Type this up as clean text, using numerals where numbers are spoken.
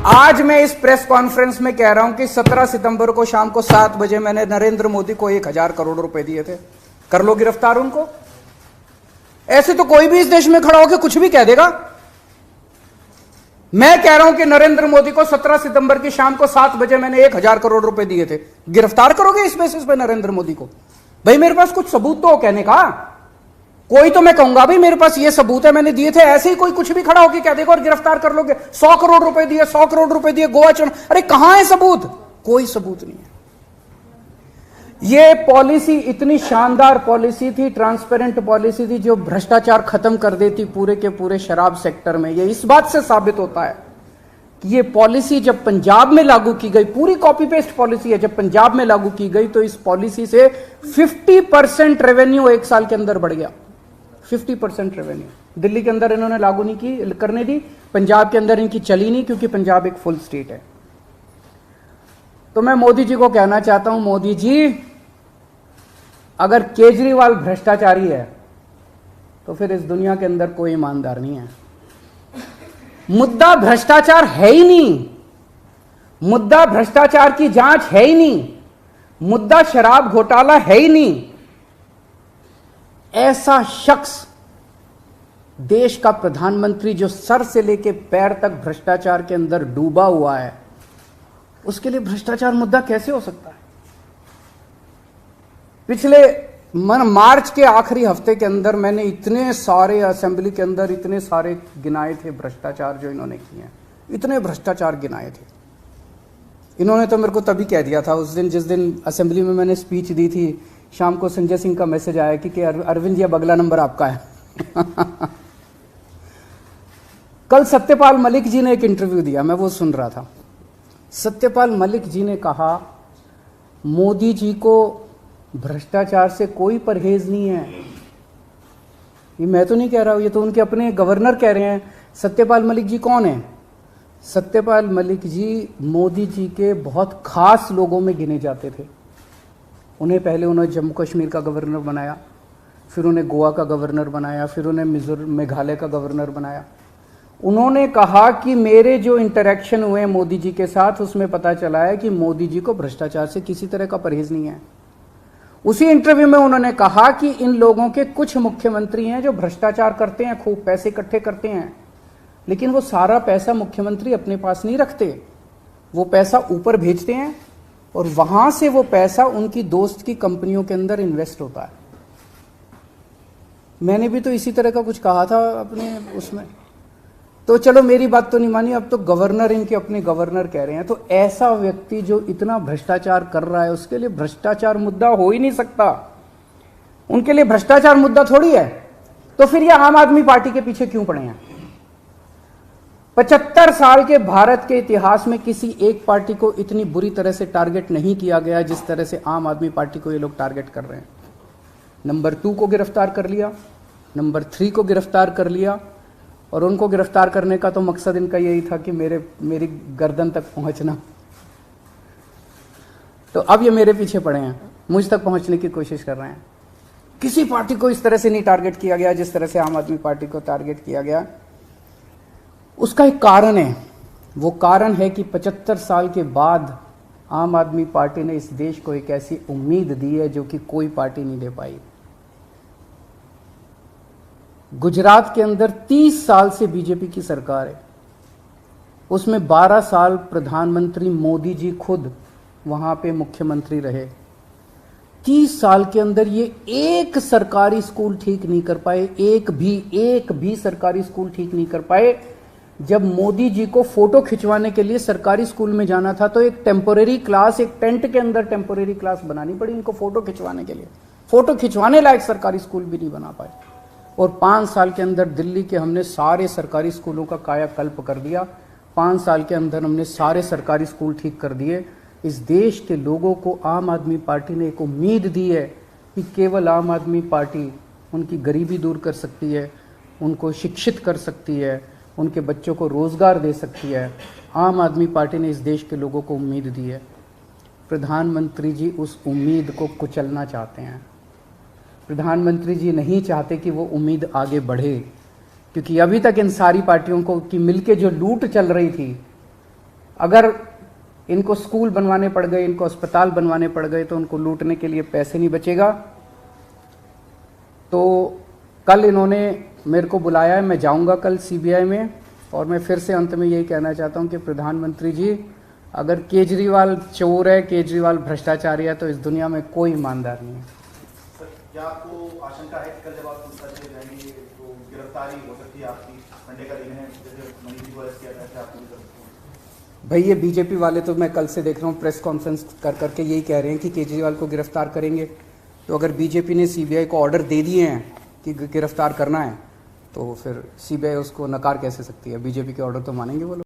आज मैं इस प्रेस कॉन्फ्रेंस में कह रहा हूं कि 17 सितंबर को शाम को 7 बजे मैंने नरेंद्र मोदी को 1000 करोड़ रुपए दिए थे। कर लो गिरफ्तार उनको। ऐसे तो कोई भी इस देश में खड़ा होकर कुछ भी कह देगा। मैं कह रहा हूं कि नरेंद्र मोदी को 17 सितंबर की शाम को 7 बजे मैंने 1000 करोड़ रुपए दिए थे। गिरफ्तार करोगे इस बेसिस पे नरेंद्र मोदी को? भाई मेरे पास कुछ सबूत तो हो कहने का। कोई तो मैं कहूंगा भाई मेरे पास ये सबूत है, मैंने दिए थे। ऐसे ही कोई कुछ भी खड़ा होकर कह देगा और गिरफ्तार कर लोगे। 100 करोड़ रुपए दिए, 100 करोड़ रुपए दिए गोवा चुनाव। अरे कहां है सबूत? कोई सबूत नहीं है। ये पॉलिसी इतनी शानदार पॉलिसी थी, ट्रांसपेरेंट पॉलिसी थी, जो भ्रष्टाचार खत्म कर देती पूरे के पूरे शराब सेक्टर में। ये इस बात से साबित होता है कि ये पॉलिसी जब पंजाब में लागू की गई, पूरी कॉपी पेस्ट पॉलिसी है, जब पंजाब में लागू की गई तो इस पॉलिसी से 50% रेवेन्यू एक साल के अंदर बढ़ गया। 50% रेवेन्यू दिल्ली के अंदर इन्होंने लागू नहीं की, करने दी। पंजाब के अंदर इनकी चली नहीं, क्योंकि पंजाब एक फुल स्टेट है। तो मैं मोदी जी को कहना चाहता हूं, मोदी जी अगर केजरीवाल भ्रष्टाचारी है तो फिर इस दुनिया के अंदर कोई ईमानदार नहीं है। मुद्दा भ्रष्टाचार है ही नहीं, मुद्दा भ्रष्टाचार की जांच है ही नहीं, मुद्दा शराब घोटाला है ही नहीं। ऐसा शख्स, देश का प्रधानमंत्री जो सर से लेकर पैर तक भ्रष्टाचार के अंदर डूबा हुआ है, उसके लिए भ्रष्टाचार मुद्दा कैसे हो सकता है? पिछले मार्च के आखिरी हफ्ते के अंदर मैंने इतने सारे असेंबली के अंदर इतने सारे गिनाए थे भ्रष्टाचार जो इन्होंने किए हैं। इतने भ्रष्टाचार गिनाए थे इन्होंने। तो मेरे को तभी कह दिया था उस दिन, जिस दिन असेंबली में मैंने स्पीच दी थी, शाम को संजय सिंह का मैसेज आया कि अरविंद जी अब अगला नंबर आपका है। कल सत्यपाल मलिक जी ने एक इंटरव्यू दिया, मैं वो सुन रहा था। सत्यपाल मलिक जी ने कहा मोदी जी को भ्रष्टाचार से कोई परहेज नहीं है। ये मैं तो नहीं कह रहा हूं, ये तो उनके अपने गवर्नर कह रहे हैं। सत्यपाल मलिक जी कौन है? सत्यपाल मलिक जी मोदी जी के बहुत खास लोगों में गिने जाते थे। उन्हें पहले उन्होंने जम्मू कश्मीर का गवर्नर बनाया, फिर उन्हें गोवा का गवर्नर बनाया, फिर उन्हें मेघालय का गवर्नर बनाया। उन्होंने कहा कि मेरे जो इंटरेक्शन हुए मोदी जी के साथ, उसमें पता चला है कि मोदी जी को भ्रष्टाचार से किसी तरह का परहेज नहीं है। उसी इंटरव्यू में उन्होंने कहा कि इन लोगों के कुछ मुख्यमंत्री हैं जो भ्रष्टाचार करते हैं, खूब पैसे इकट्ठे करते हैं, लेकिन वो सारा पैसा मुख्यमंत्री अपने पास नहीं रखते। वो पैसा ऊपर भेजते हैं और वहां से वो पैसा उनकी दोस्त की कंपनियों के अंदर इन्वेस्ट होता है। मैंने भी तो इसी तरह का कुछ कहा था अपने उसमें। तो चलो मेरी बात तो नहीं मानी, अब तो गवर्नर इनके अपने गवर्नर कह रहे हैं। तो ऐसा व्यक्ति जो इतना भ्रष्टाचार कर रहा है, उसके लिए भ्रष्टाचार मुद्दा हो ही नहीं सकता। उनके लिए भ्रष्टाचार मुद्दा थोड़ी है। तो फिर ये आम आदमी पार्टी के पीछे क्यों पड़े हैं? 75 साल के भारत के इतिहास में किसी एक पार्टी को इतनी बुरी तरह से टारगेट नहीं किया गया जिस तरह से आम आदमी पार्टी को ये लोग टारगेट कर रहे हैं। नंबर 2 को गिरफ्तार कर लिया, नंबर 3 को गिरफ्तार कर लिया, और उनको गिरफ्तार करने का तो मकसद इनका यही था कि मेरी गर्दन तक पहुंचना। तो अब ये मेरे पीछे पड़े हैं, मुझ तक पहुंचने की कोशिश कर रहे हैं। किसी पार्टी को इस तरह से नहीं टारगेट किया गया जिस तरह से आम आदमी पार्टी को टारगेट किया गया। उसका एक कारण है। वो कारण है कि 75 साल के बाद आम आदमी पार्टी ने इस देश को एक ऐसी उम्मीद दी है जो कि कोई पार्टी नहीं दे पाई। गुजरात के अंदर 30 साल से बीजेपी की सरकार है, उसमें 12 साल प्रधानमंत्री मोदी जी खुद वहां पे मुख्यमंत्री रहे। 30 साल के अंदर ये एक सरकारी स्कूल ठीक नहीं कर पाए, एक भी सरकारी स्कूल ठीक नहीं कर पाए। जब मोदी जी को फोटो खिंचवाने के लिए सरकारी स्कूल में जाना था तो एक टेम्पोरेरी क्लास, एक टेंट के अंदर टेम्पोरेरी क्लास बनानी पड़ी इनको फोटो खिंचवाने के लिए। फोटो खिंचवाने लायक सरकारी स्कूल भी नहीं बना पाए। और 5 साल के अंदर दिल्ली के हमने सारे सरकारी स्कूलों का कायाकल्प कर दिया। 5 साल के अंदर हमने सारे सरकारी स्कूल ठीक कर दिए। इस देश के लोगों को आम आदमी पार्टी ने एक उम्मीद दी है कि केवल आम आदमी पार्टी उनकी गरीबी दूर कर सकती है, उनको शिक्षित कर सकती है, उनके बच्चों को रोजगार दे सकती है। आम आदमी पार्टी ने इस देश के लोगों को उम्मीद दी है। प्रधानमंत्री जी उस उम्मीद को कुचलना चाहते हैं। प्रधानमंत्री जी नहीं चाहते कि वो उम्मीद आगे बढ़े, क्योंकि अभी तक इन सारी पार्टियों को की मिलके जो लूट चल रही थी, अगर इनको स्कूल बनवाने पड़ गए, इनको अस्पताल बनवाने पड़ गए, तो उनको लूटने के लिए पैसे नहीं बचेगा। तो कल इन्होंने मेरे को बुलाया है, मैं जाऊंगा कल सीबीआई में, और मैं फिर से अंत में यही कहना चाहता हूं कि प्रधानमंत्री जी, अगर केजरीवाल चोर है, केजरीवाल भ्रष्टाचारी है, तो इस दुनिया में कोई ईमानदार नहीं है। सर, क्या आपको आशंका है कि कल जब आप पूछताछ में जाएंगे तो गिरफ्तारी हो सकती है आपकी? संडे का दिन है, जैसे मनीष जी को अरेस्ट किया था, आपको भी कर सकते हैं? भाई ये बीजेपी वाले तो मैं कल से देख रहा हूँ प्रेस कॉन्फ्रेंस कर करके यही कह रहे हैं कि केजरीवाल को गिरफ्तार करेंगे। तो अगर बीजेपी ने सीबीआई को ऑर्डर दे दिए हैं कि गिरफ्तार करना है, तो फिर सीबीआई उसको नकार कैसे सकती है? बीजेपी के ऑर्डर तो मानेंगे वो लोग।